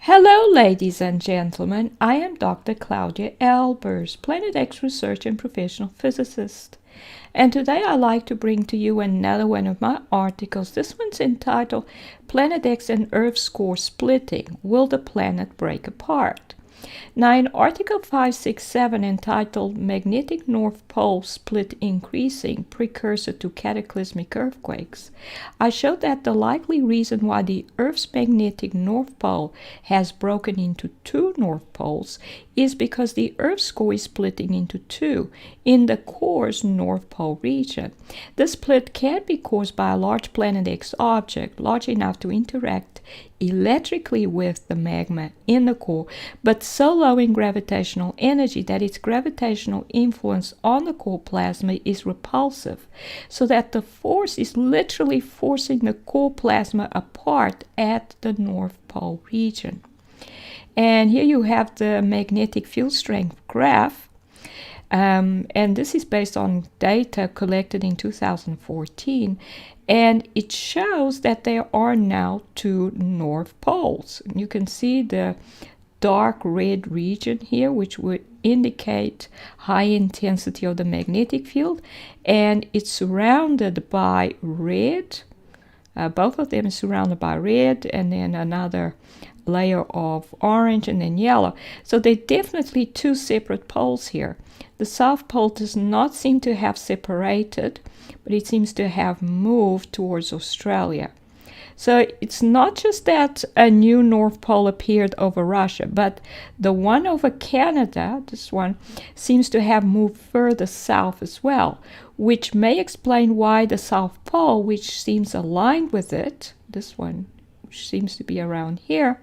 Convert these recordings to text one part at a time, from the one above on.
Hello, ladies and gentlemen. I am Dr. Claudia Albers, Planet X research and professional physicist. And today I'd like to bring to you another one of my articles. This one's entitled Planet X and Earth's Core Splitting. Will the planet break apart? Now, in Article 567 entitled Magnetic North Pole Split Increasing, Precursor to Cataclysmic Earthquakes, I showed that the likely reason why the Earth's magnetic North Pole has broken into two North Poles is because the Earth's core is splitting into two in the core's North Pole region. This split can be caused by a large Planet X object large enough to interact electrically with the magma in the core, but so low in gravitational energy that its gravitational influence on the core plasma is repulsive, so that the force is literally forcing the core plasma apart at the North Pole region. And here you have the magnetic field strength graph. And this is based on data collected in 2014, and it shows that there are now two North Poles. You can see the dark red region here, which would indicate high intensity of the magnetic field, and it's surrounded by red. Both of them are surrounded by red, and then another layer of orange, and then yellow. So they're definitely two separate poles here. The South Pole does not seem to have separated, but it seems to have moved towards Australia. So it's not just that a new North Pole appeared over Russia, but the one over Canada, this one, seems to have moved further south as well, which may explain why the South Pole, which seems aligned with it, this one, which seems to be around here,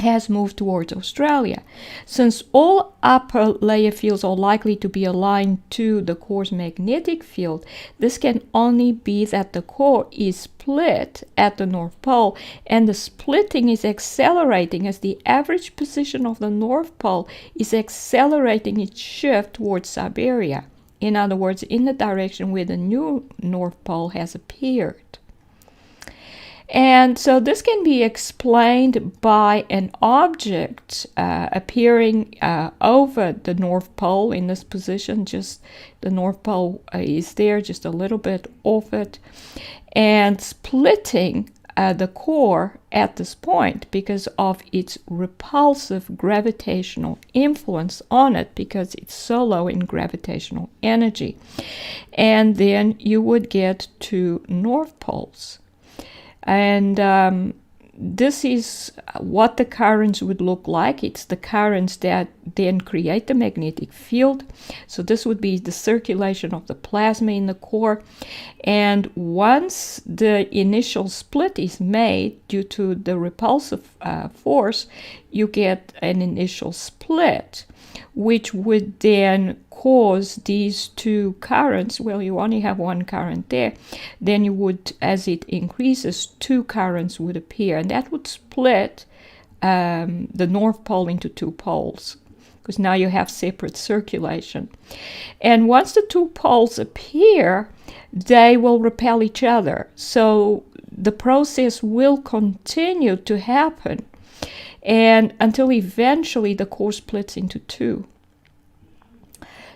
has moved towards Australia. Since all upper layer fields are likely to be aligned to the core's magnetic field, this can only be that the core is split at the North Pole, and the splitting is accelerating as the average position of the North Pole is accelerating its shift towards Siberia. In other words, in the direction where the new North Pole has appeared. And so this can be explained by an object appearing over the North Pole in this position. Just the North Pole is there, just a little bit off it, and splitting the core at this point because of its repulsive gravitational influence on it, because it's so low in gravitational energy. And then you would get two North Poles. And this is what the currents would look like. It's the currents that then create the magnetic field. So this would be the circulation of the plasma in the core. And once the initial split is made due to the repulsive force, you get an initial split, which would then cause these two currents. Well, you only have one current there. Then you would, as it increases, two currents would appear, and that would split the North Pole into two poles, because now you have separate circulation. And once the two poles appear, they will repel each other. So the process will continue to happen, and until eventually the core splits into two.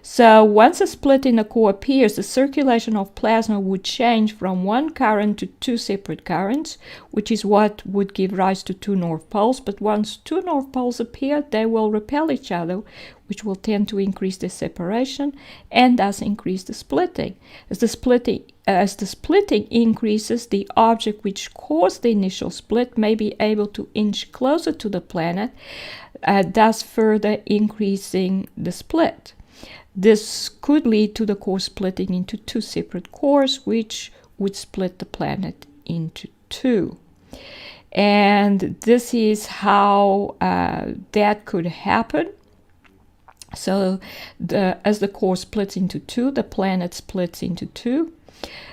So once a split in the core appears, the circulation of plasma would change from one current to two separate currents, which is what would give rise to two North Poles. But once two North Poles appear, they will repel each other, which will tend to increase the separation and thus increase the splitting. As the splitting increases, the object which caused the initial split may be able to inch closer to the planet, thus further increasing the split. This could lead to the core splitting into two separate cores, which would split the planet into two. And this is how that could happen. So as the core splits into two, the planet splits into two.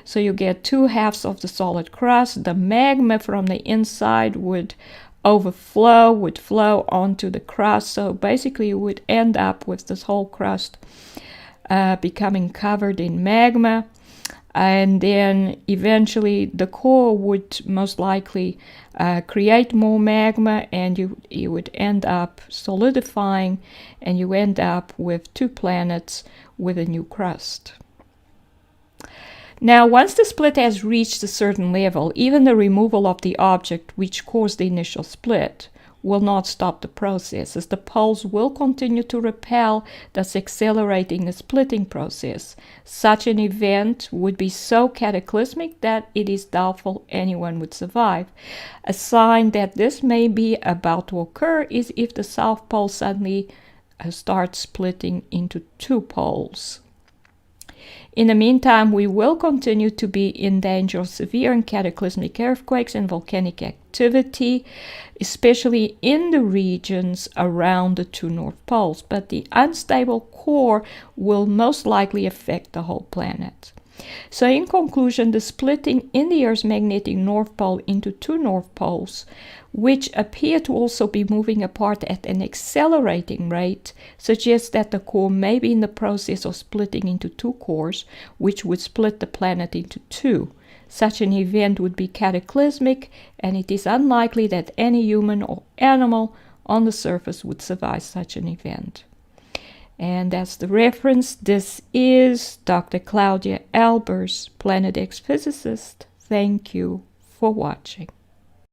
So you get two halves of the solid crust. The magma from the inside would flow onto the crust. So basically you would end up with this whole crust becoming covered in magma. and then eventually the core would most likely create more magma, and you would end up solidifying, and you end up with 2 planets with a new crust. Now, once the split has reached a certain level, even the removal of the object which caused the initial split will not stop the process, as the poles will continue to repel, thus accelerating the splitting process. Such an event would be so cataclysmic that it is doubtful anyone would survive. A sign that this may be about to occur is if the South Pole suddenly starts splitting into 2 poles. In the meantime, we will continue to be in danger of severe and cataclysmic earthquakes and volcanic activity, especially in the regions around the 2 North Poles, but the unstable core will most likely affect the whole planet. So in conclusion, the splitting in the Earth's magnetic North Pole into 2 North Poles, which appear to also be moving apart at an accelerating rate, suggests that the core may be in the process of splitting into 2 cores, which would split the planet into 2. Such an event would be cataclysmic, and it is unlikely that any human or animal on the surface would survive such an event. And that's the reference. This is Dr. Claudia Albers, Planet X physicist. Thank you for watching.